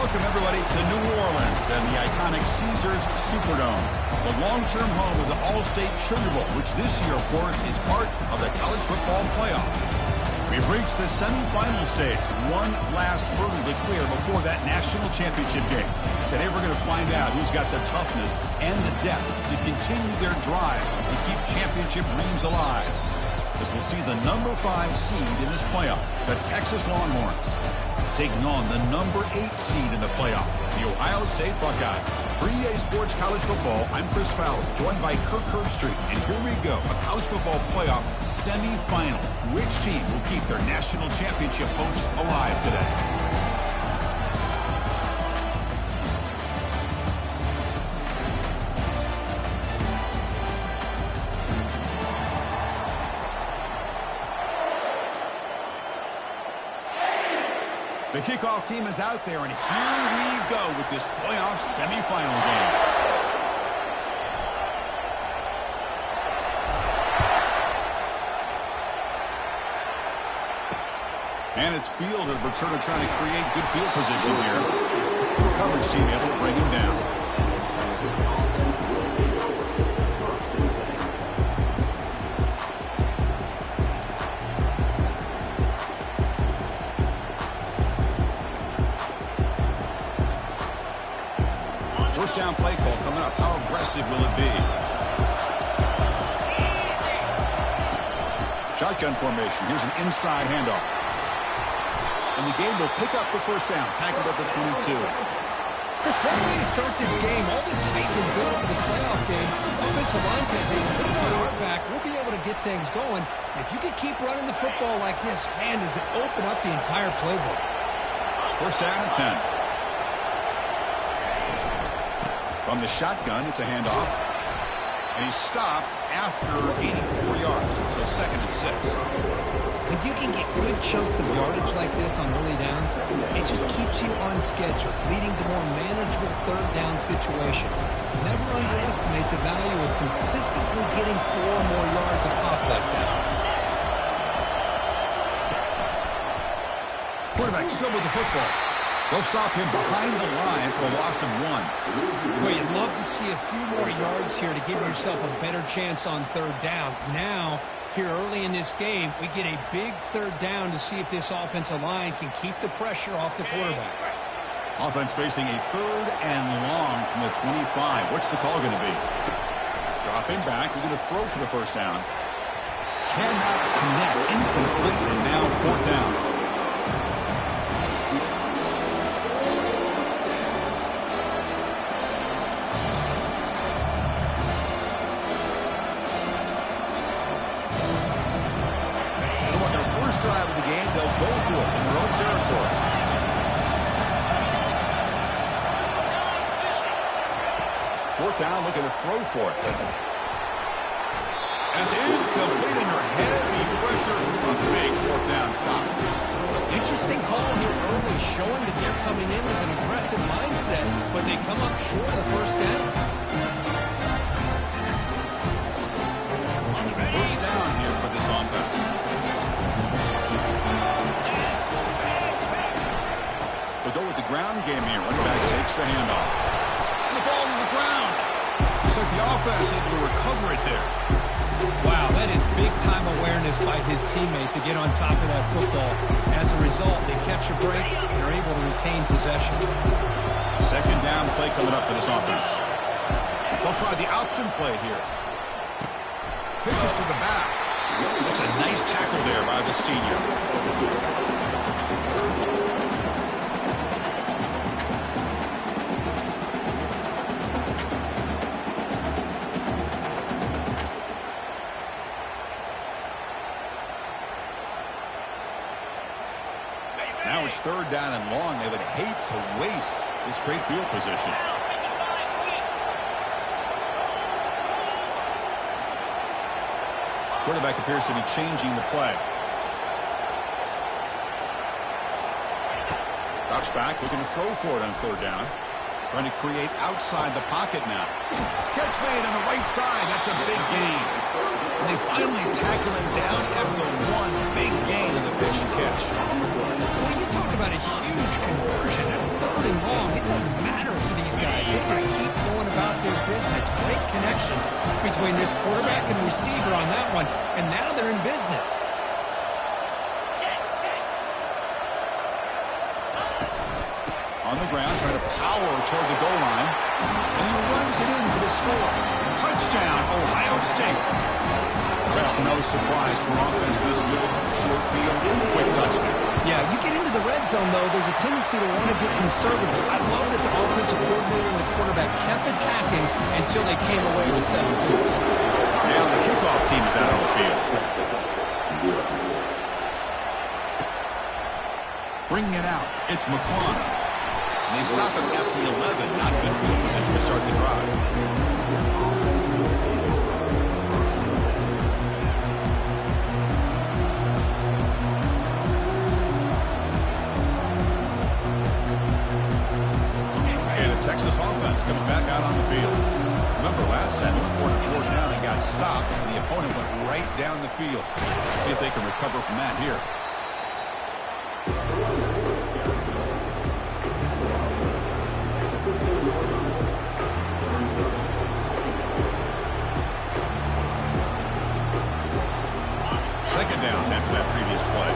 Welcome, everybody, to New Orleans and the iconic Caesars Superdome, the long-term home of the All-State Sugar Bowl, which this year, of course, is part of the college football playoff. We've reached the semifinal stage, one last hurdle to clear before that national championship game. Today, we're going to find out who's got the toughness and the depth to continue their drive and keep championship dreams alive. As we'll see the number 5 seed in this playoff, the Texas Longhorns, taking on the number 8 seed in the playoff, the Ohio State Buckeyes. For EA Sports College Football, I'm Chris Fowler, joined by Kirk Herbstreit. And here we go, a college football playoff semifinal. Which team will keep their national championship hopes alive today? The kickoff team is out there, and here we go with this playoff semifinal game. And it's field and returner trying to create good field position here. Coverage team able to bring him down. First down play call coming up. How aggressive will it be? Shotgun formation. Here's an inside handoff. And the game will pick up the first down. Tackled at the 22. Chris, what a way to start this game. All this hype and build for the playoff game. Offensive line says, hey, put it on our back. We'll be able to get things going. If you can keep running the football like this, man, does it open up the entire playbook. First down and 10. From the shotgun, it's a handoff. And he's stopped after 84 yards, so second and 6. When you can get good chunks of yardage like this on early downs, it just keeps you on schedule, leading to more manageable third down situations. Never underestimate the value of consistently getting 4 more yards a pop like that. Quarterback still with the football. They'll stop him behind the line for a loss of 1. Well, you'd love to see a few more yards here to give yourself a better chance on third down. Now, here early in this game, we get a big third down to see if this offensive line can keep the pressure off the quarterback. Offense facing a third and long from the 25. What's the call going to be? Dropping back. We're going to throw for the first down. Cannot connect. Incomplete, and now fourth down. Drive of the game, they'll go for it in their own territory. Fourth down, looking to throw for it. And it's incomplete under heavy pressure. A big fourth down stop. Interesting call here early, showing that they're coming in with an aggressive mindset, but they come up short of the first down. First down here for this offense. Go with the ground game here. Running back takes the handoff. And the ball to the ground. Looks like the offense able to recover it there. Wow, that is big-time awareness by his teammate to get on top of that football. As a result, they catch a break and are able to retain possession. Second down play coming up for this offense. They'll try the option play here. Pitches to the back. That's a nice tackle there by the senior. Now it's third down and long. They would hate to waste this great field position. Quarterback appears to be changing the play. Drops back, looking to throw for it on third down. Trying to create outside the pocket now. Catch made on the right side. That's a big gain. And they finally tackle him down after one big gain in the pitch and catch. Well, you talk about a huge conversion. That's third and long. It doesn't matter to these guys. They just keep going about their business. Great connection between this quarterback and receiver on that one. And now they're in business. On the ground, trying to power toward the goal line. And he runs it in for the score. Touchdown, Ohio State. Well, no surprise for offense this good. Short field, quick touchdown. Yeah, you get into the red zone, though, there's a tendency to want to get conservative. I love that the offensive coordinator and the quarterback kept attacking until they came away with 7 points. Now the kickoff team is out on the field. Bringing it out, it's McClung. And they stop him at the 11. Not good field position to start the drive. Texas offense comes back out on the field. Remember, last time North Florida 4th down and got stopped, and the opponent went right down the field. Let's see if they can recover from that here. Second down after that previous play.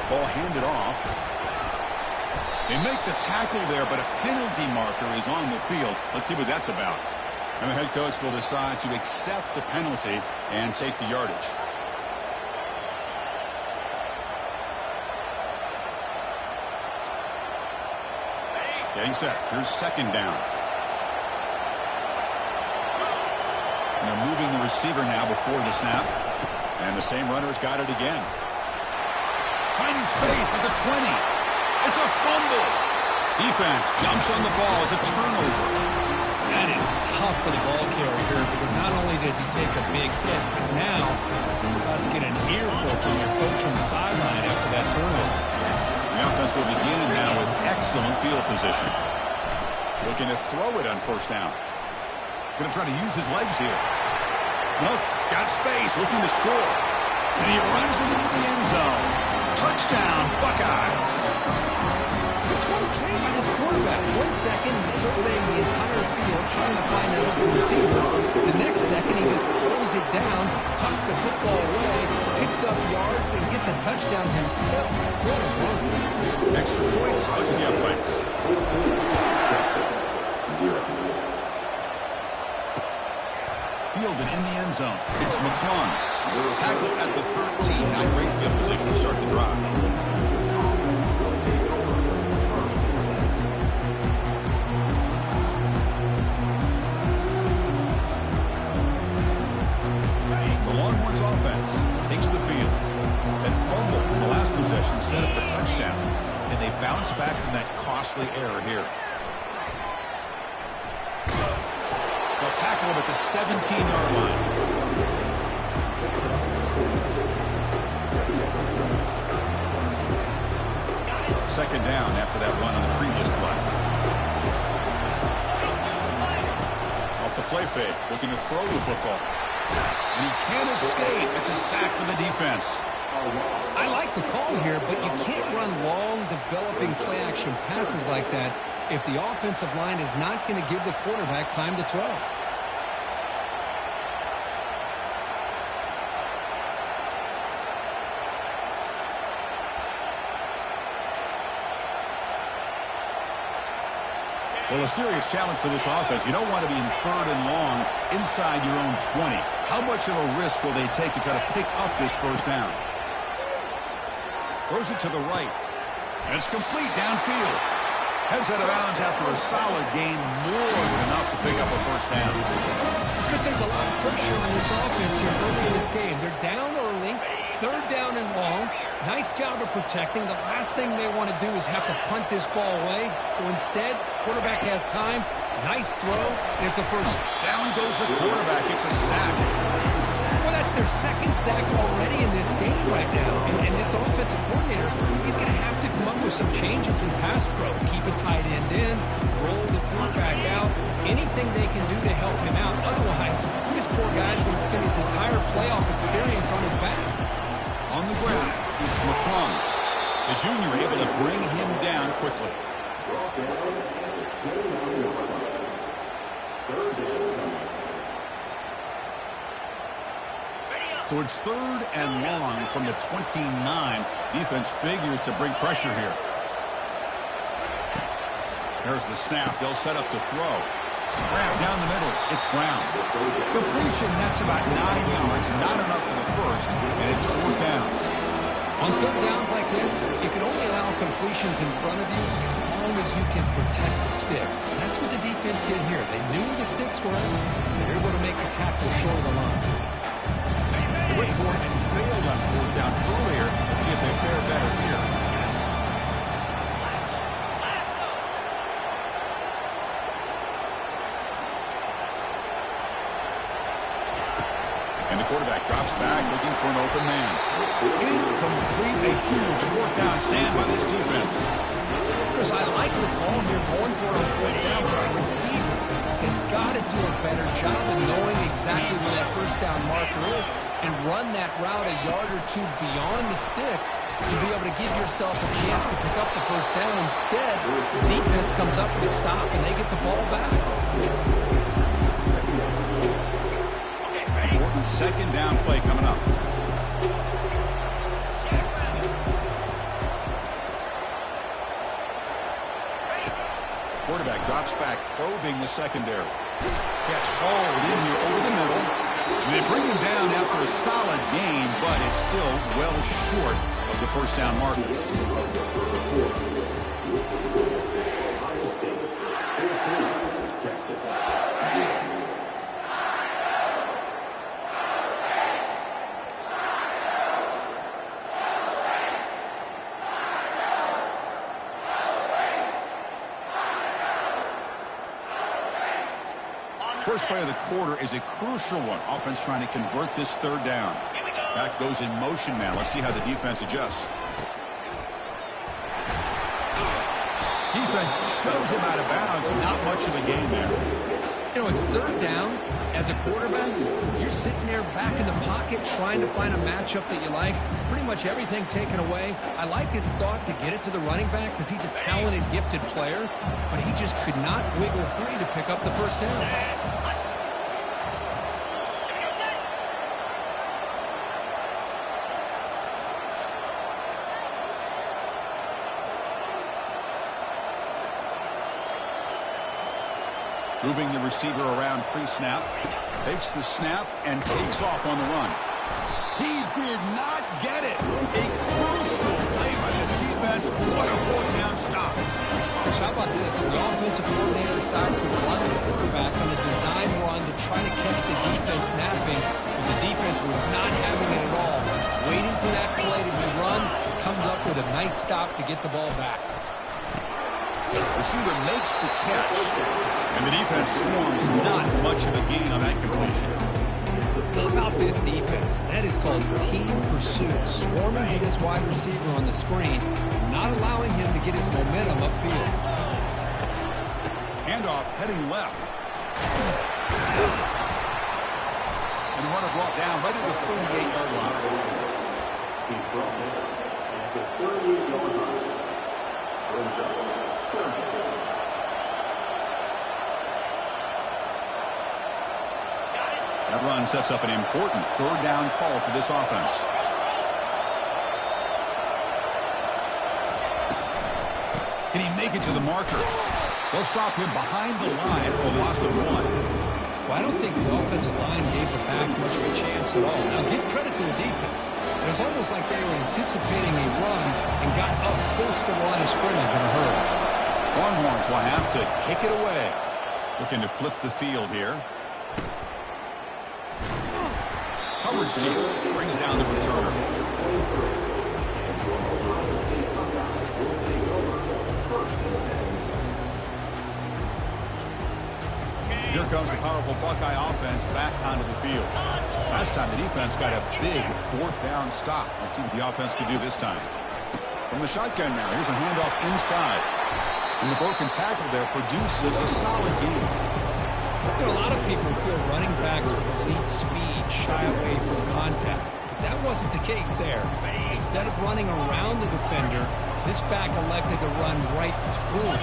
Ball handed off. They make the tackle there, but a penalty marker is on the field. Let's see what that's about. And the head coach will decide to accept the penalty and take the yardage. Getting set. Here's second down. And they're moving the receiver now before the snap. And the same runner's got it again. Finding space at the 20. It's a fumble. Defense jumps on the ball. It's a turnover. That is tough for the ball carrier here because not only does he take a big hit, but now you're about to get an earful from your coach on the sideline after that turnover. The offense will begin now with excellent field position. Looking to throw it on first down. Going to try to use his legs here. Nope, got space, looking to score. And he runs it into the end zone. Touchdown, Buckeyes. Just what a play by this quarterback. 1 second, he's surveying the entire field, trying to find an open receiver. The next second, he just pulls it down, tucks the football away, picks up yards, and gets a touchdown himself. What a run. Extra points. What's the uprights? Fielded in the end zone. It's McClung. Tackle at the 13. Not great field position to start the drive. The Longhorns offense takes the field. That fumble in the last possession set up a touchdown. And they bounce back from that costly error here. They'll tackle him at the 17-yard line. Second down after that run on the previous play. Off the play fake, looking to throw the football. And he can't escape. It's a sack for the defense. I like the call here, but you can't run long, developing play-action passes like that if the offensive line is not going to give the quarterback time to throw. Well, a serious challenge for this offense. You don't want to be in third and long inside your own 20. How much of a risk will they take to try to pick up this first down? Throws it to the right. And it's complete downfield. Heads out of bounds after a solid gain, more than enough to pick up a first down. Chris, there's a lot of pressure on this offense here early in this game. They're down early, third down and long. Nice job of protecting. The last thing they want to do is have to punt this ball away. So instead, quarterback has time. Nice throw, and it's a first. Down goes the quarterback. It's a sack. Well, that's their second sack already in this game right now. And this offensive coordinator, he's going to have to come up with with some changes in pass pro. Keep a tight end in, roll the quarterback out, anything they can do to help him out. Otherwise, this poor guy's going to spend his entire playoff experience on his back. On the ground, it's McClung. The junior able to bring him down quickly. So it's 3rd and long from the 29. Defense figures to bring pressure here. There's the snap. They'll set up the throw. Brown down the middle. It's Brown. Completion, that's about 9 yards. Not enough for the first, and it's 4th down. On 3rd downs like this, you can only allow completions in front of you as long as you can protect the sticks. That's what the defense did here. They knew the sticks were out. They're able to make the tackle short of the line. They went for it and failed on 4th down earlier. Let's see if they fare better here. And the quarterback drops back looking for an open man. Incomplete, a huge 4th down stand by this defense. Chris, I like the call here going for it on 4th down, but the receiver has got to do a better job of knowing exactly where that 1st down marker is and run that route a yard or two beyond the sticks to be able to give yourself a chance to pick up the 1st down. Instead, the defense comes up with a stop and they get the ball back. Important 2nd down play coming up. Quarterback drops back, probing the secondary. Catch hauled in here over the middle. And they bring him down after a solid game, but it's still well short of the 1st down marker. First play of the quarter is a crucial one. Offense trying to convert this 3rd down. Back goes in motion now. Let's see how the defense adjusts. Defense shoves him out of bounds. Not much of a gain there. You know, it's 3rd down. As a quarterback, you're sitting there back in the pocket trying to find a matchup that you like. Pretty much everything taken away. I like his thought to get it to the running back because he's a talented, gifted player, but he just could not wiggle free to pick up the 1st down. Moving the receiver around pre-snap. Takes the snap and takes off on the run. He did not get it. A crucial play by this defense. What a 4th down stop. How about this? The offensive coordinator decides to run the quarterback on a design run to try to catch the defense napping, but the defense was not having it at all. Waiting for that play to be run, comes up with a nice stop to get the ball back. Receiver makes the catch, and the defense swarms. Not much of a gain on that completion. How about this defense? That is called team pursuit. Swarming to this wide receiver on the screen, not allowing him to get his momentum upfield. Handoff heading left. And the runner brought down right at the 38-yard line. He's brought down at the 38-yard line. That run sets up an important 3rd down call for this offense. Can he make it to the marker? They'll stop him behind the line for a loss of 1. Well, I don't think the offensive line gave the back much of a chance at all. Now, give credit to the defense. It was almost like they were anticipating a run and got up close to the line of scrimmage in a hurry. Longhorns will have to kick it away. Looking to flip the field here. Coverage team brings down the returner. Here comes the powerful Buckeye offense back onto the field. Last time the defense got a big 4th down stop. Let's see what the offense can do this time. From the shotgun now, here's a handoff inside. And the broken tackle there produces a solid gain. You know, a lot of people feel running backs with elite speed shy away from contact. But that wasn't the case there. Instead of running around the defender, this back elected to run right through him.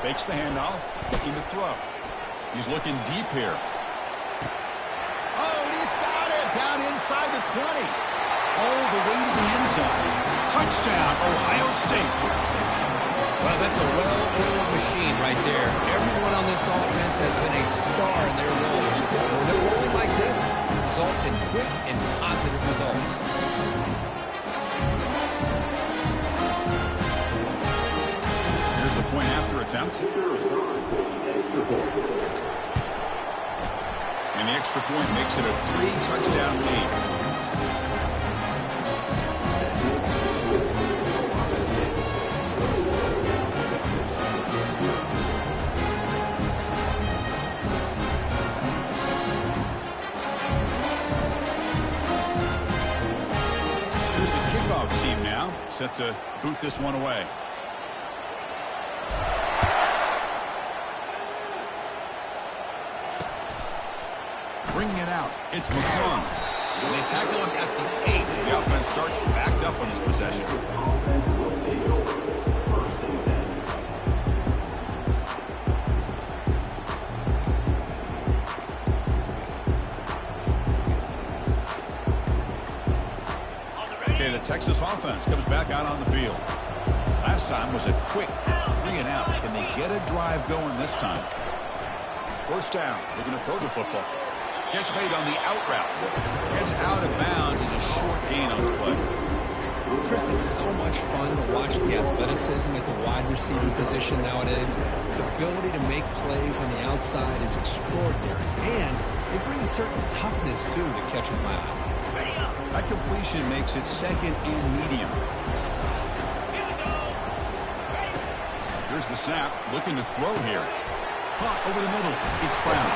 Fakes the handoff, looking to throw. He's looking deep here. Oh, and he's got it down inside the 20. All the way to the end zone. Touchdown, Ohio State. Well, that's a well-oiled machine right there. Everyone on this offense has been a star in their roles. When they're rolling like this, it results in quick and positive results. Here's the point after attempt. And the extra point makes it a 3-touchdown lead. Here's the kickoff team now, set to boot this one away. Bringing it out, it's McClung. And they tackle him at the 8. The offense starts backed up on this possession. Okay, the Texas offense comes back out on the field. Last time was a quick 3-and-out. Can they get a drive going this time? First down, they're going to throw the football. Catch made on the out route. Gets out of bounds is a short gain on the play. Chris, it's so much fun to watch the athleticism at the wide receiver position nowadays. The ability to make plays on the outside is extraordinary. And they bring a certain toughness, too, that catches my eye. That completion makes it second and medium. Here's the snap, looking to throw here. Caught over the middle. It's Brown.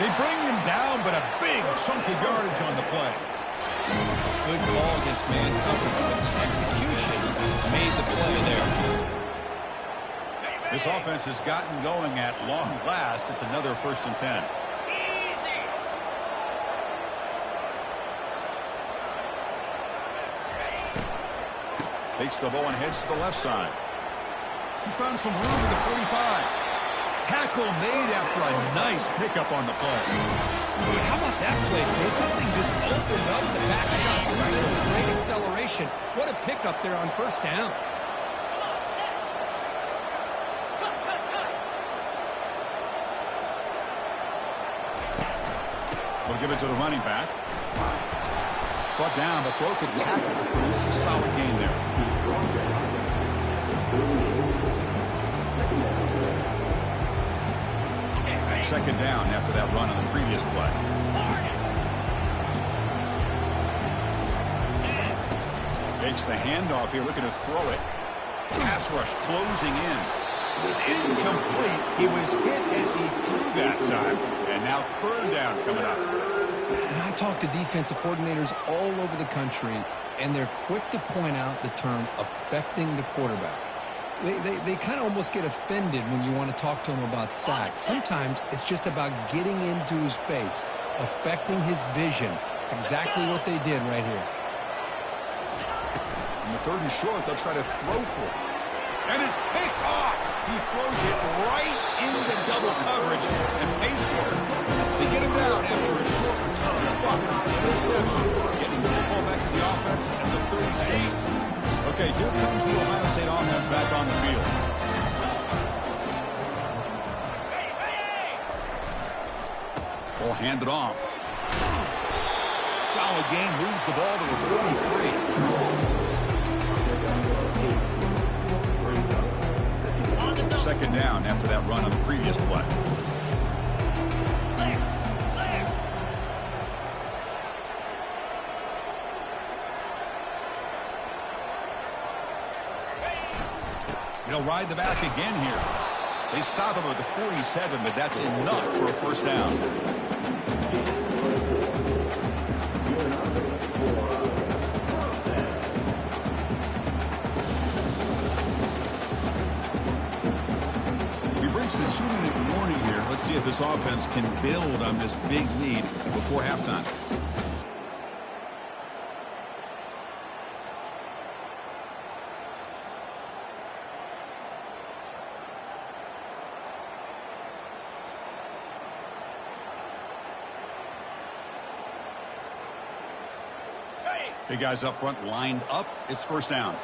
They bring him down, but a big chunk of yardage on the play. It's a good call against man coverage, but the execution made the play there. This offense has gotten going at long last. It's another 1st and 10. Takes the ball and heads to the left side. He's found some room at the 45. Tackle made after a nice pickup on the play. Hey, how about that play, Chris? That thing just opened up the back shot right with great acceleration. What a pickup there on first down. We'll give it to the running back. Brought down, but broke a tackle to produce a solid gain there. Second down after that run on the previous play. Fakes the handoff here, looking to throw it. Pass rush closing in. It's incomplete. He was hit as he threw that time. And now 3rd down coming up. And I talk to defensive coordinators all over the country, and they're quick to point out the term affecting the quarterback. They kind of almost get offended when you want to talk to him about sacks. Sometimes it's just about getting into his face, affecting his vision. It's exactly what they did right here. In the 3rd and short, they'll try to throw for it. And it's picked off. He throws it right into double coverage and pays for it. They get him down after a short return. Interception gets the football back to the offense at the 36. Okay, here comes the Ohio State offense back on the field. Ball handed off. Solid game, moves the ball to a 43. Second down after that run on the previous play. He'll ride the back again here. They stop him at the 47, but that's enough for a first down. this offense can build on this big lead before halftime. Big guys up front lined up. It's first down.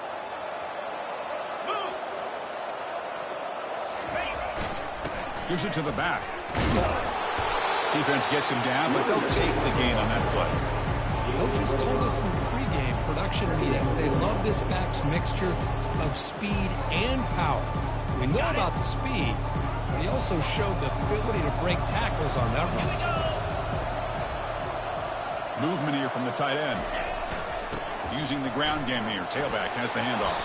Gives it to the back. Defense gets him down, but they'll take the gain on that play. Coaches told us in the pregame production meetings they love this back's mixture of speed and power. We know about the speed, but he also showed the ability to break tackles on that run. Movement here from the tight end. Using the ground game here. Tailback has the handoff.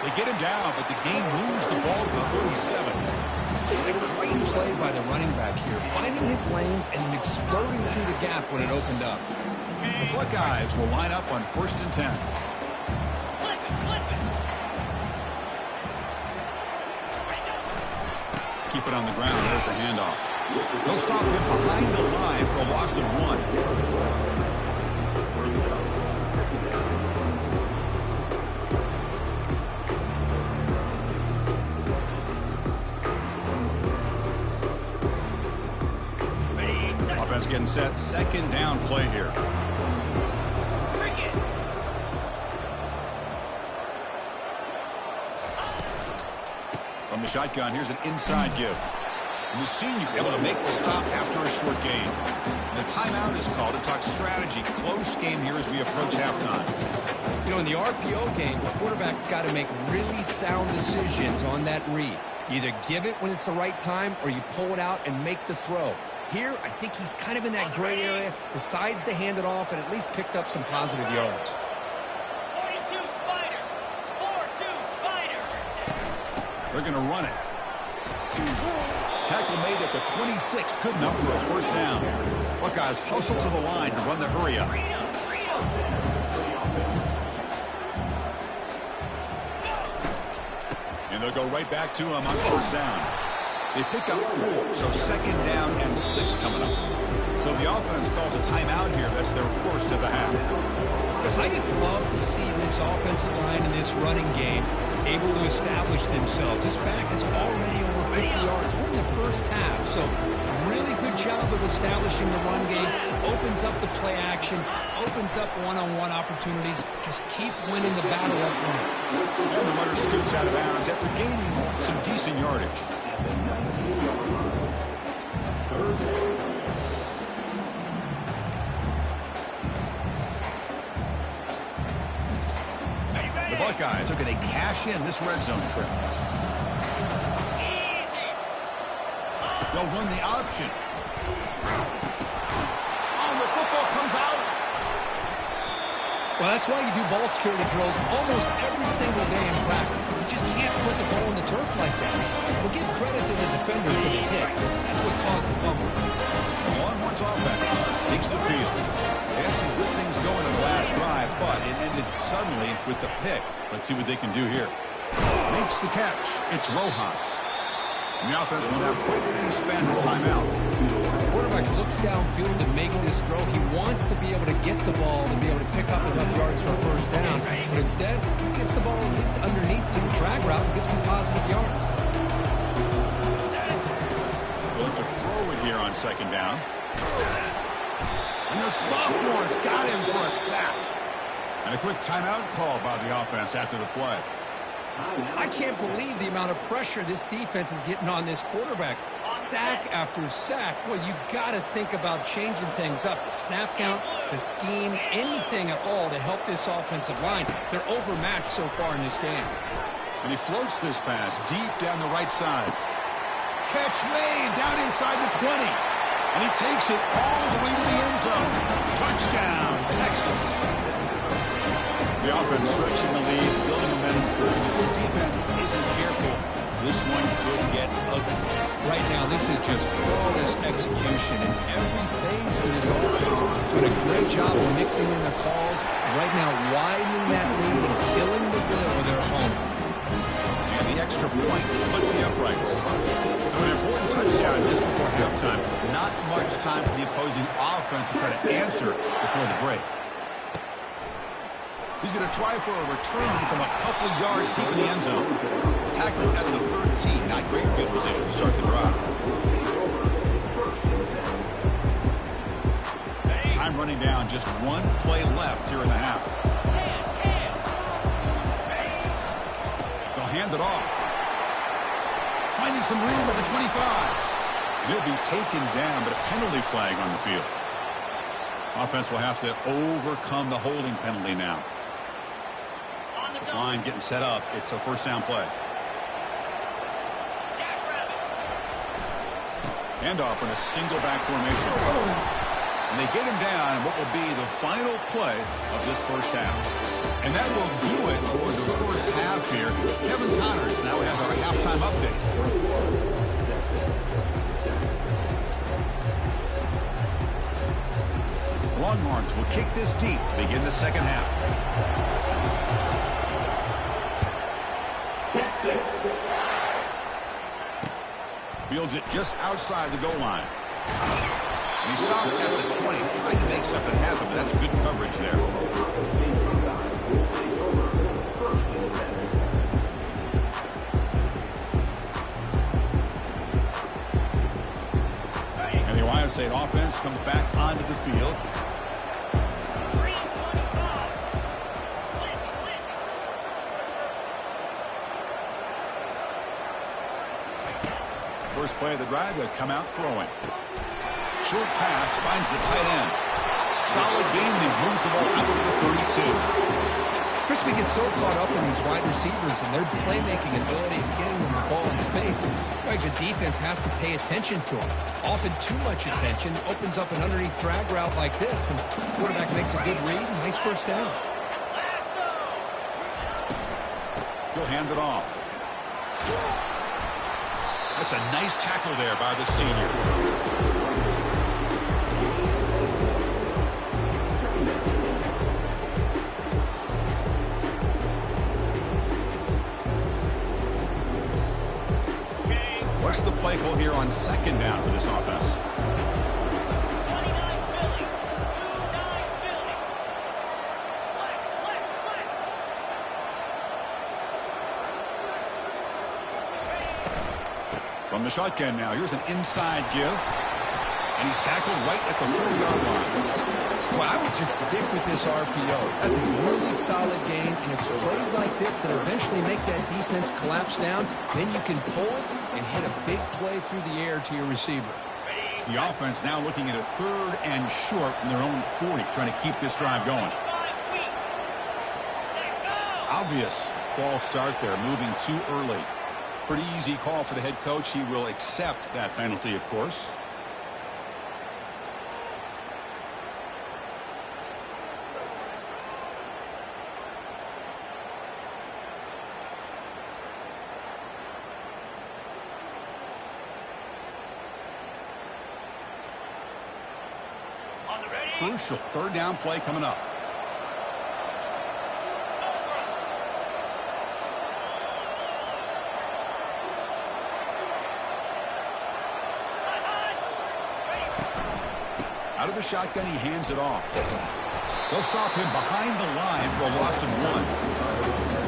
They get him down, but the game moves the ball to the 37. It's a great play by the running back here, finding his lanes and then exploding through the gap when it opened up. The Buckeyes will line up on 1st and 10. Keep it on the ground. There's the handoff. They'll stop him behind the line for a loss of 1. Offense getting set. Second down play here. From the shotgun, here's an inside give. And the senior able to make the stop after a short gain. And a timeout is called to talk strategy. Close game here as we approach halftime. You know, in the RPO game, the quarterback's got to make really sound decisions on that read. You either give it when it's the right time or you pull it out and make the throw. Here, I think he's kind of in that gray area, decides to hand it off, and at least picked up some positive yards. 42 Spider. 4-2 Spider. They're going to run it. Tackle made at the 26. Good enough for a first down. Buckeyes hustle to the line to run the hurry up. And they'll go right back to him on first down. They pick up 4, so second down and 6 coming up. So the offense calls a timeout here. That's their first of the half. Because I just love to see this offensive line in this running game able to establish themselves. This back is already over 50 yards. We're in the first half, so really good job of establishing the run game. Opens up the play action, opens up one-on-one opportunities. Just keep winning the battle up front. And the runner scoots out of bounds after gaining some decent yardage. The Buckeyes are going to cash in this red zone trip. They'll run the option. Oh, the football comes out. Well, that's why you do ball security drills almost every single day in practice. You just can't put the ball in the turf like that. We'll give credit to the defender for the hit. That's what caused the fumble. Longhorns offense takes the field. They had some good things going in the last drive, but it ended suddenly with the pick. Let's see what they can do here. Makes the catch. It's Rojas. And the offense will now quickly spend the timeout. The quarterback looks downfield to make this throw. He wants to be able to get the ball and be able to pick up enough yards for a first down. But instead, he gets the ball at least underneath to the drag route and gets some positive yards. Going to throw it here on second down. And the sophomores got him for a sack. And a quick timeout call by the offense after the play. I can't believe the amount of pressure this defense is getting on this quarterback. Sack after sack. Well, you got to think about changing things up. The snap count, the scheme, anything at all to help this offensive line. They're overmatched so far in this game. And he floats this pass deep down the right side. Catch made down inside the 20. And he takes it all the way to the end zone. Touchdown, Texas. The offense stretching the lead, building momentum. If this defense isn't careful, this one could get ugly. Right now, this is just flawless execution in every phase for this offense. Doing a great job of mixing in the calls. Right now, widening that lead and killing the will of their opponent. And the extra extra point splits the uprights. So an important touchdown just before halftime. Not much time for the opposing offense to try to answer before the break. He's going to try for a return from a couple of yards deep in the end zone. Tackle at the 13. Not great field position to start the drive. Time running down. Just one play left here in the half. They'll hand it off. Finding some room at the 25. He'll be taken down, but a penalty flag on the field. Offense will have to overcome the holding penalty now. This line getting set up. It's a first down play. Handoff in a single back formation. And they get him down in what will be the final play of this first half. And that will do it for the first half here. Kevin Connors now has our halftime update. Longhorns will kick this deep to begin the second half. Fields it just outside the goal line. And he stopped at the 20, trying to make something happen, but that's good coverage there. And the Ohio State offense comes back onto the field. First play of the drive, they'll come out throwing. Short pass finds the tight end. Solid gain, he moves the ball out to the 32. Chris, we get so caught up in these wide receivers and their playmaking ability and getting them the ball in space. Right, the defense has to pay attention to them. Often too much attention opens up an underneath drag route like this, and the quarterback makes a good read. Nice first down. He'll hand it off. That's a nice tackle there by the senior. What's the play call here on second down for this offense? From the shotgun now, here's an inside give. And he's tackled right at the 40-yard line. Well, I would just stick with this RPO. That's a really solid gain, and it's plays like this that eventually make that defense collapse down. Then you can pull it and hit a big play through the air to your receiver. The offense now looking at a third and short from their own 40, trying to keep this drive going. Obvious false start there, moving too early. Pretty easy call for the head coach. He will accept that penalty, of course. Crucial third down play coming up. Out of the shotgun, he hands it off. They'll stop him behind the line for a loss of 1.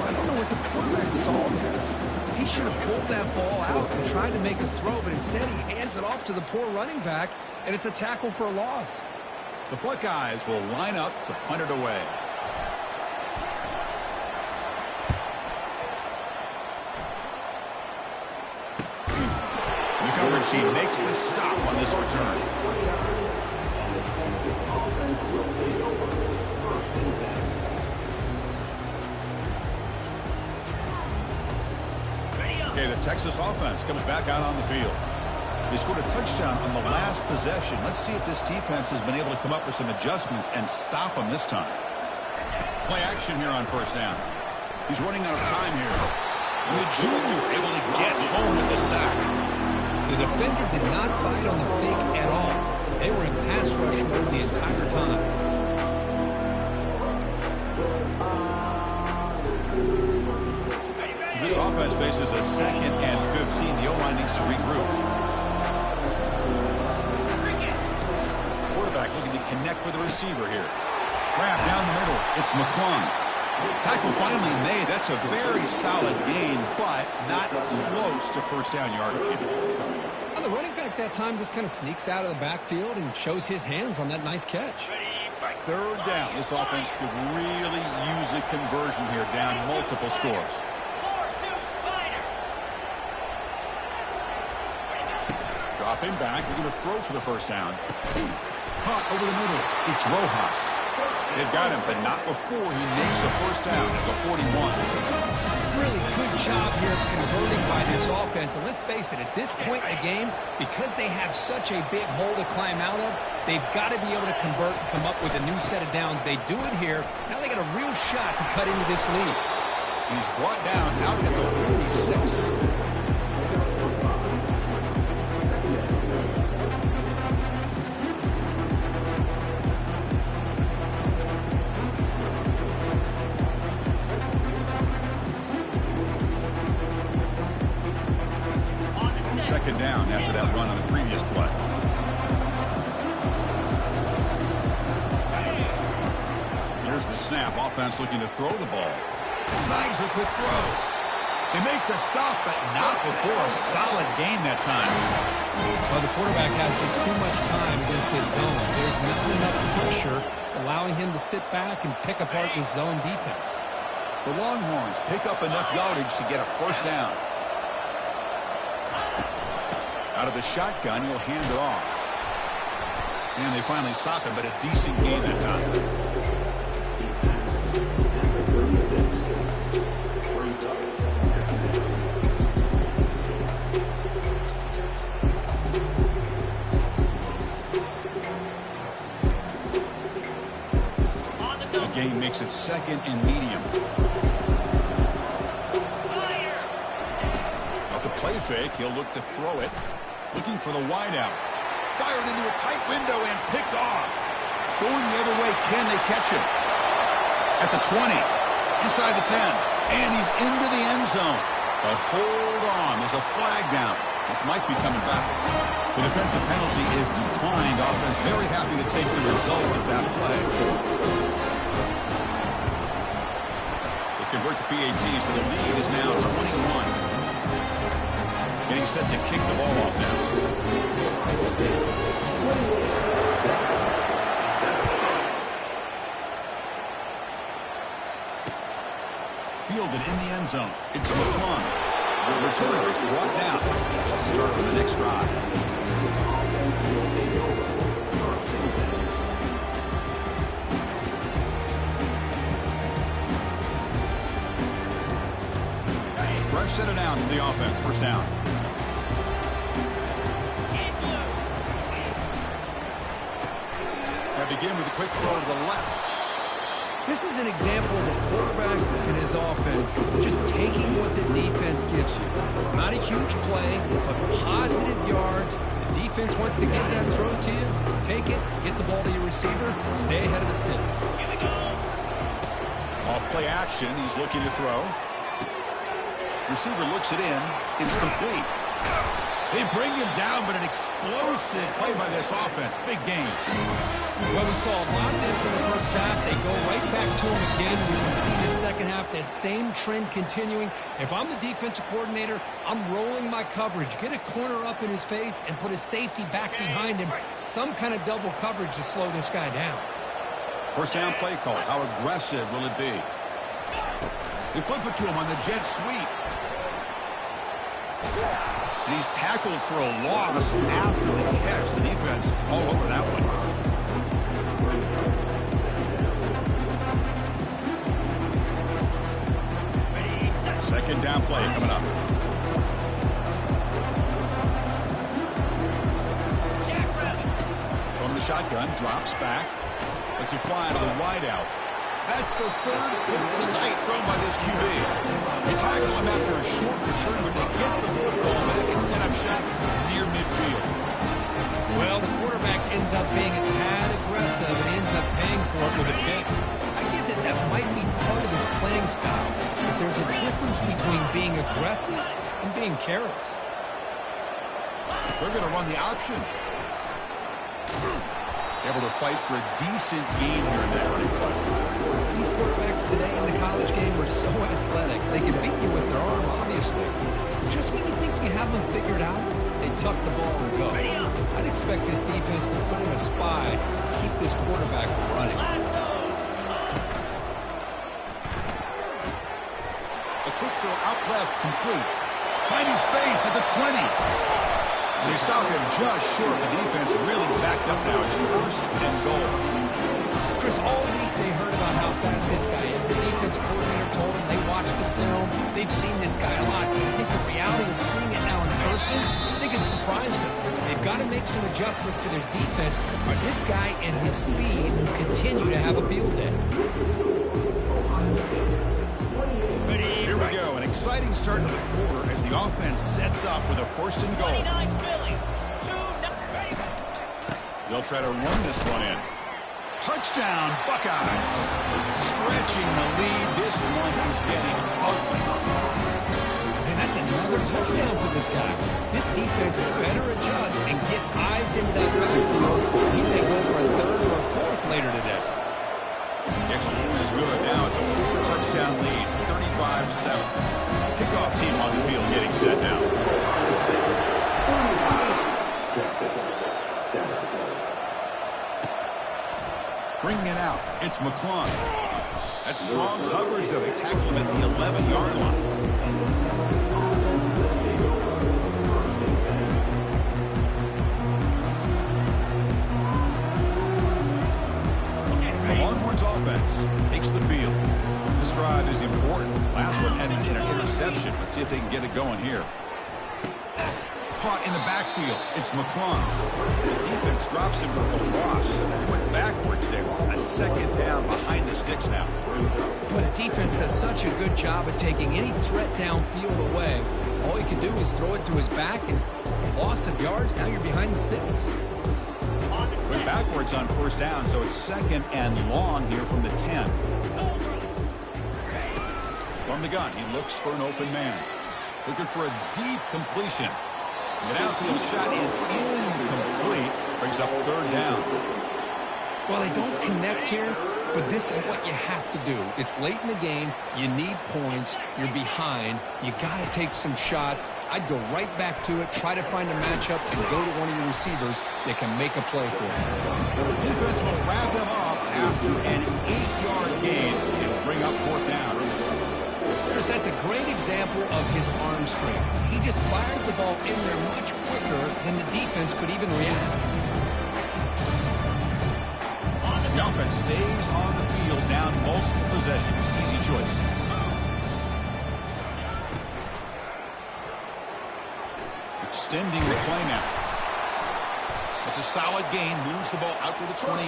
I don't know what the quarterback saw there. He should have pulled that ball out and tried to make a throw, but instead he hands it off to the poor running back, and it's a tackle for a loss. The Buckeyes will line up to punt it away. The coverage team makes the stop on this return. Okay, the Texas offense comes back out on the field. They scored a touchdown on the last possession. Let's see if this defense has been able to come up with some adjustments and stop them this time. Play action here on first down. He's running out of time here. And the junior able to get home with the sack. The defender did not bite on the fake at all. They were in pass rush mode the entire time. This offense faces a 2nd and 15. The O-line needs to regroup. Quarterback looking to connect with the receiver here. Grab down the middle. It's McClung. Tackle finally made. That's a very solid gain, but not close to first down yardage. Well, the running back that time just kind of sneaks out of the backfield and shows his hands on that nice catch. 3rd down. This offense could really use a conversion here, down multiple scores. 4-2 Spider. Dropping back. They're going to throw for the first down. Caught over the middle. It's Rojas. They've got him, but not before he makes a first down at the 41. Really good job here of converting by this offense. And let's face it, at this point in the game, because they have such a big hole to climb out of, they've got to be able to convert and come up with a new set of downs. They do it here. Now they got a real shot to cut into this lead. He's brought down out at the 46. Second down after that run on the previous play. Here's the snap. Offense looking to throw the ball. Signs a quick throw. They make the stop, but not before a solid gain that time. Well, the quarterback has just too much time against this zone. There's not enough pressure. It's allowing him to sit back and pick apart this zone defense. The Longhorns pick up enough yardage to get a first down. Out of the shotgun, he'll hand it off. And they finally stop him, but a decent gain that time. The gain makes it 2nd and medium. Off the play fake, he'll look to throw it. Looking for the wideout. Fired into a tight window and picked off. Going the other way, can they catch him? At the 20, inside the 10, and he's into the end zone. But hold on, there's a flag down. This might be coming back. The defensive penalty is declined. Offense very happy to take the result of that play. They convert the PAT, so the lead is now 21. Getting set to kick the ball off now. Fielded in the end zone. It's McClung. The returner is brought down. It's a start on the next drive. Fresh set it down for the offense. First down. Begin with a quick throw to the left. This is an example of a quarterback and his offense just taking what the defense gives you. Not a huge play, but positive yards. The defense wants to get that throw to you. Take it, get the ball to your receiver, stay ahead of the sticks. Here we go. Off play action, he's looking to throw. Receiver looks it in. It's complete. They bring him down, but an explosive play by this offense. Big game. Well, we saw a lot of this in the first half. They go right back to him again. We can see the second half, that same trend continuing. If I'm the defensive coordinator, I'm rolling my coverage. Get a corner up in his face and put his safety back behind him. Some kind of double coverage to slow this guy down. First down play call. How aggressive will it be? They flip it to him on the jet sweep. And he's tackled for a loss after the catch. The defense all over that one. Second down play coming up. From the shotgun, drops back. Lets it fly to the wideout. That's the 3rd pick tonight thrown by this QB. They tackle him after a short return, but they get the football back and set up shop near midfield. Well, the quarterback ends up being a tad aggressive and ends up paying for it with a pick. I get that that might be part of his playing style, but there's a difference difference between being aggressive and being careless. They're going to run the option. Able to fight for a decent gain here in that running play. These quarterbacks today in the college game are so athletic. They can beat you with their arm, obviously. Just when you think you have them figured out, they tuck the ball and go. I'd expect this defense to put in a spy and keep this quarterback from running. A quick throw out left, complete. Finding space at the 20. They stop him just short. The defense really backed up now. It's first and goal. Chris, all week they heard about how fast this guy is. The defense coordinator told them they watched the film. They've seen this guy a lot. But I think the reality is seeing it now in person, I think it's surprised them. They've got to make some adjustments to their defense, or this guy and his speed will continue to have a field day. Here we go. An exciting start to the quarter as the offense sets up with a first and goal. They'll try to run this one in. Touchdown, Buckeyes. Stretching the lead. This one is getting ugly. And that's another touchdown for this guy. This defense better adjust and get eyes into that backfield. He may go for a third or a fourth later today. Extra point is good. Now it's a 4-touchdown lead, 35-7. Kickoff team on the field getting set now. Bringing it out, it's McClung. That's strong coverage, though. They tackle him at the 11-yard line. The Longhorns offense takes the field. This drive is important. Last one ended in an interception. Let's see if they can get it going here. Caught in the backfield. It's McClung. The defense drops him with a loss. He went backwards there. A second down behind the sticks now. But the defense does such a good job of taking any threat downfield away. All he can do is throw it to his back, and loss of yards, now you're behind the sticks. Went backwards on first down, so it's second and long here from the 10. From the gun, he looks for an open man. Looking for a deep completion. The downfield shot is incomplete. Brings up third down. Well, they don't connect here, but this is what you have to do. It's late in the game. You need points. You're behind. You got to take some shots. I'd go right back to it, try to find a matchup, and go to one of your receivers that can make a play for him. The defense will wrap him up after an 8-yard gain and bring up fourth down. That's a great example of his arm strength. He just fired the ball in there much quicker than the defense could even react. The offense stays on the field, down multiple possessions. Easy choice. Extending the play now. It's a solid gain. Moves the ball out to the 28.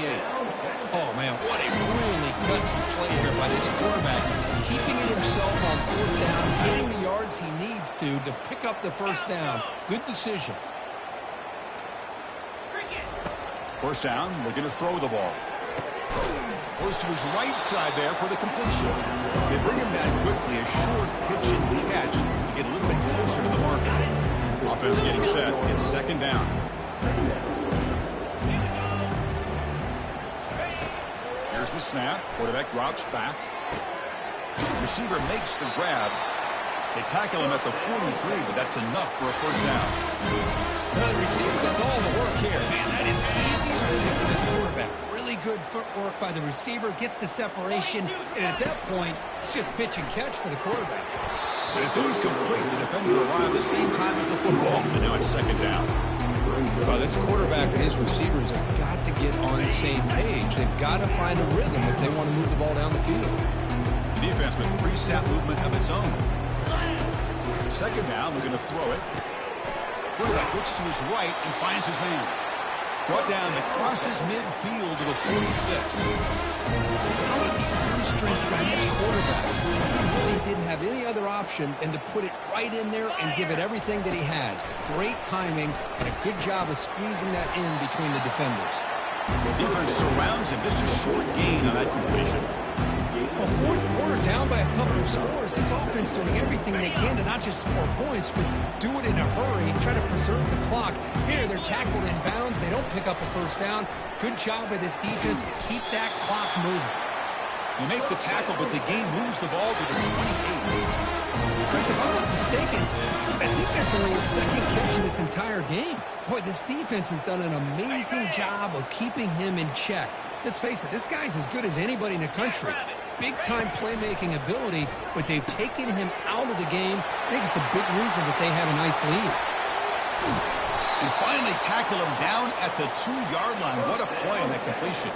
Oh, man, what a really gutsy play here by this quarterback. Keeping it himself on fourth down, getting the yards he needs to pick up the first down. Good decision. First down, looking to throw the ball. Goes to his right side there for the completion. They bring him down quickly, a short pitch and catch to get a little bit closer to the marker. Offense getting set. It's second down. Here's the snap. Quarterback drops back. Receiver makes the grab. They tackle him at the 43, but that's enough for a first down. The receiver does all the work here. Man, that is easy reading for this quarterback. Really good footwork by the receiver. Gets the separation. And at that point, it's just pitch and catch for the quarterback. But it's incomplete. The defender arrived at the same time as the football. And now it's second down. Well, this quarterback and his receivers have got to get on the same page. They've got to find a rhythm if they want to move the ball down the field. The defense with three-step movement of its own. Second down, we're going to throw it. Quarterback looks to his right and finds his man. Brought down that crosses midfield to the 46. How about the arm strength by this quarterback? He really didn't have any other option than to put it right in there and give it everything that he had. Great timing and a good job of squeezing that in between the defenders. The defense surrounds him. Just a short gain on that completion. Well, fourth quarter down by a couple of scores, this offense doing everything they can to not just score points, but do it in a hurry, try to preserve the clock. Here, they're tackled in bounds. They don't pick up a first down. Good job by this defense to keep that clock moving. You make the tackle, but the game moves the ball to the 28. Chris, if I'm not mistaken, I think that's only his second catch of this entire game. Boy, this defense has done an amazing job of keeping him in check. Let's face it, this guy's as good as anybody in the country. Big-time playmaking ability, but they've taken him out of the game. I think it's a big reason that they have a nice lead. And finally tackle him down at the 2-yard line. What a play on that completion.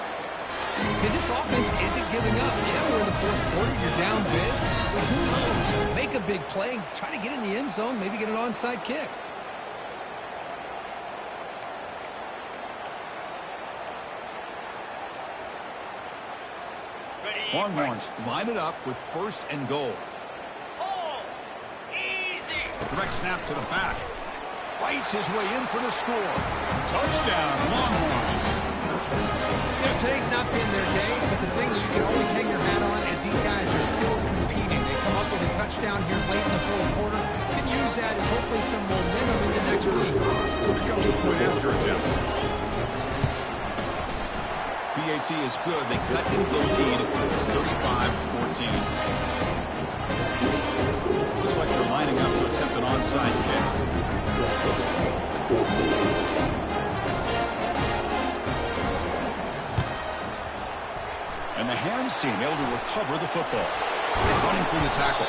Okay, this offense isn't giving up. Yeah, we're in the fourth quarter. You're down big. But who knows? Make a big play. Try to get in the end zone. Maybe get an onside kick. Longhorns line it up with first and goal. Easy. Direct snap to the back. Fights his way in for the score. Touchdown, Longhorns. You know, today's not been their day, but the thing that you can always hang your hat on is these guys are still competing. They come up with a touchdown here late in the fourth quarter. You can use that as hopefully some momentum into next week. Here comes the point after attempt. PAT is good. They cut into the lead. It's 35-14. Looks like they're lining up to attempt an onside kick. And the hands team able to recover the football. They're running through the tackle.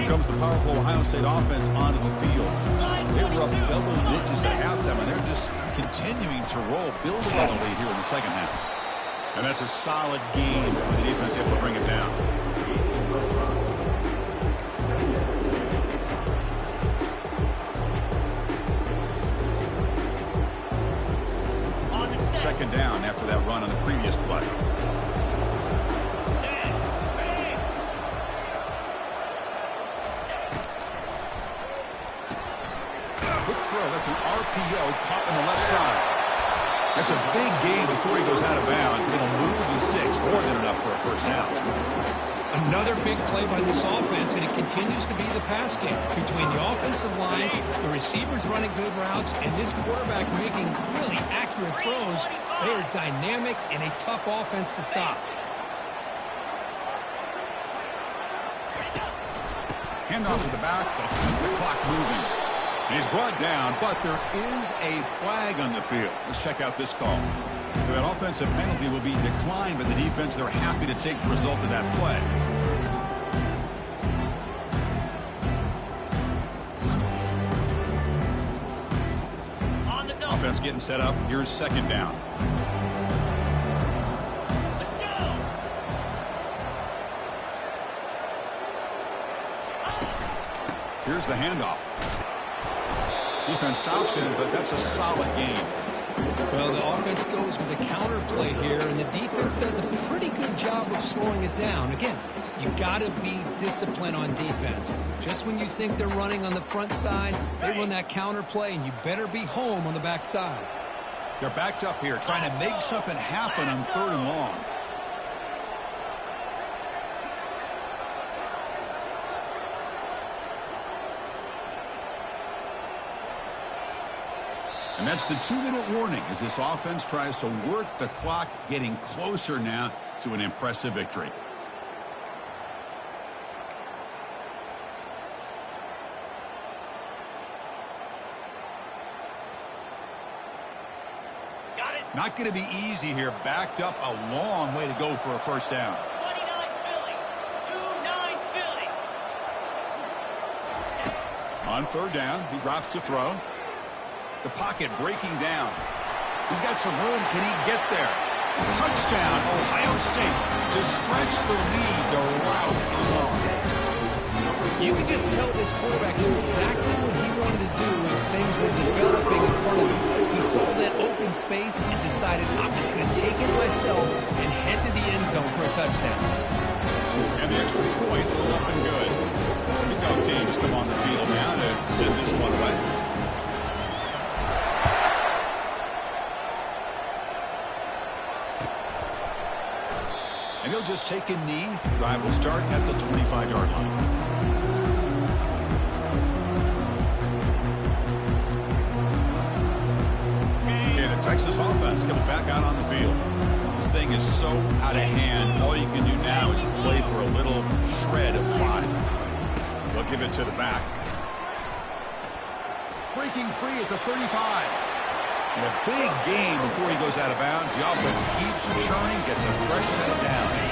Comes the powerful Ohio State offense onto the field. They were up double digits at halftime, and they're just continuing to roll, building on the lead here in the second half. And that's a solid game for the defense able to bring it down. Second down after that run on the previous play. That's an RPO caught on the left side. That's a big gain before he goes out of bounds. It'll move the sticks more than enough for a first down. Another big play by this offense, and it continues to be the pass game between the offensive line, the receivers running good routes, and this quarterback making really accurate throws. They are dynamic and a tough offense to stop. Handoff to the back. They'll keep the clock moving. He's brought down, but there is a flag on the field. Let's check out this call. That offensive penalty will be declined by the defense. They're happy to take the result of that play. Offense getting set up. Here's second down. Let's go. Here's the handoff. Defense stops him, but that's a solid game. Well, the offense goes with a counter play here, and the defense does a pretty good job of slowing it down. Again, you got to be disciplined on defense. Just when you think they're running on the front side, they run that counter play, and you better be home on the back side. They're backed up here, trying to make something happen on third and long. And that's the 2-minute warning as this offense tries to work the clock, getting closer now to an impressive victory. Got it. Not going to be easy here. Backed up a long way to go for a first down. 29 Philly. 2-9 Philly. On third down, he drops to throw. The pocket breaking down. He's got some room. Can he get there? Touchdown, Ohio State. To stretch the lead, the route is on. You can just tell this quarterback knew exactly what he wanted to do as things were developing in front of him. He saw that open space and decided, I'm just going to take it myself and head to the end zone for a touchdown. And the extra point was up and good. The go teams come on the field now. just take a knee. Drive will start at the 25-yard line. Okay, the Texas offense comes back out on the field. This thing is so out of hand. All you can do now is play for a little shred of life. They'll give it to the back. Breaking free at the 35. And a big game before he goes out of bounds. The offense keeps churning, gets a fresh set of downs.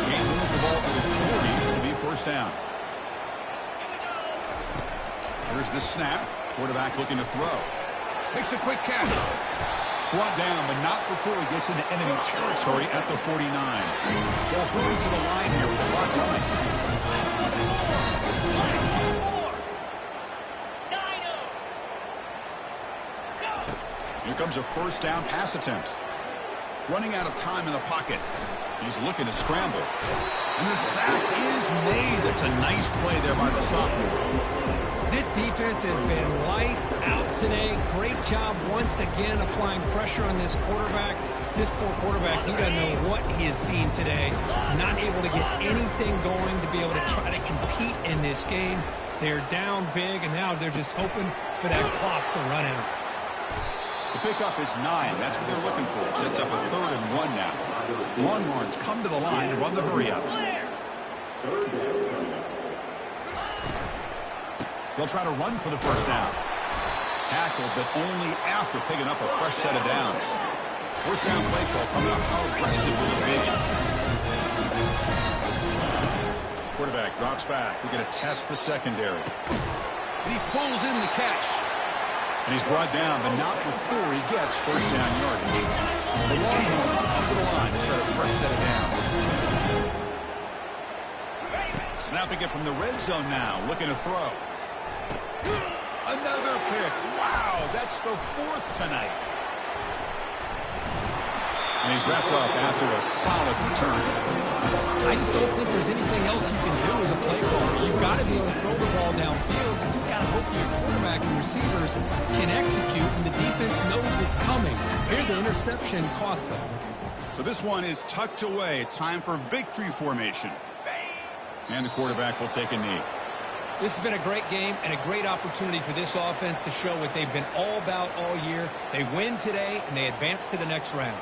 Game moves the ball to the 40. It'll be first down. Here's the snap. Quarterback looking to throw. Makes a quick catch. Brought down, but not before he gets into enemy territory at the 49. They'll hurry to the line here with the clock running. Here comes a first down pass attempt. Running out of time in the pocket. He's looking to scramble. And the sack is made. That's a nice play there by the sophomore. This defense has been lights out today. Great job once again applying pressure on this quarterback. This poor quarterback, he doesn't know what he has seen today. Not able to get anything going to be able to try to compete in this game. They're down big, and now they're just hoping for that clock to run out. The pickup is 9. That's what they're looking for. Sets up a 3rd and 1 now. Longhorns come to the line to run the hurry up. They'll try to run for the first down. Tackled, but only after picking up a fresh set of downs. First down play call coming up. How aggressive will it be? Quarterback drops back. They're going to test the secondary. And he pulls in the catch. And he's brought down, but not before he gets first down yardage. The Longhorns up to the line to start a fresh set of downs. Snapping it from the red zone now, looking to throw. Another pick. Wow, that's the 4th tonight. And he's wrapped up after a solid return. I just don't think there's anything else you can do as a play caller. You've got to be able to throw the ball downfield. You just got to hope your quarterback and receivers can execute, and the defense knows it's coming. Here, the interception cost them. So this one is tucked away. Time for victory formation. And the quarterback will take a knee. This has been a great game and a great opportunity for this offense to show what they've been all about all year. They win today, and they advance to the next round.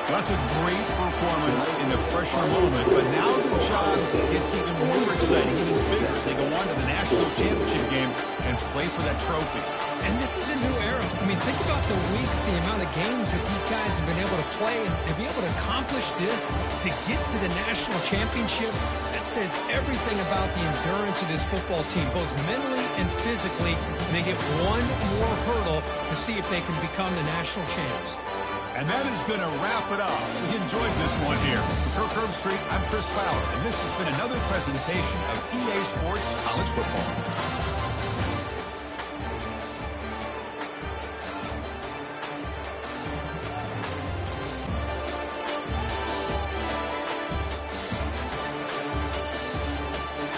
That's a great performance in the pressure moment, but now the job gets even more exciting, even bigger as they go on to the national championship game and play for that trophy. And this is a new era. I mean, think about the weeks, the amount of games that these guys have been able to play, and to be able to accomplish this, to get to the national championship, that says everything about the endurance of this football team, both mentally and physically, and they get one more hurdle to see if they can become the national champs. And that is going to wrap it up. We enjoyed this one here. For Kirk Herbstreit, I'm Chris Fowler, and this has been another presentation of EA Sports College Football.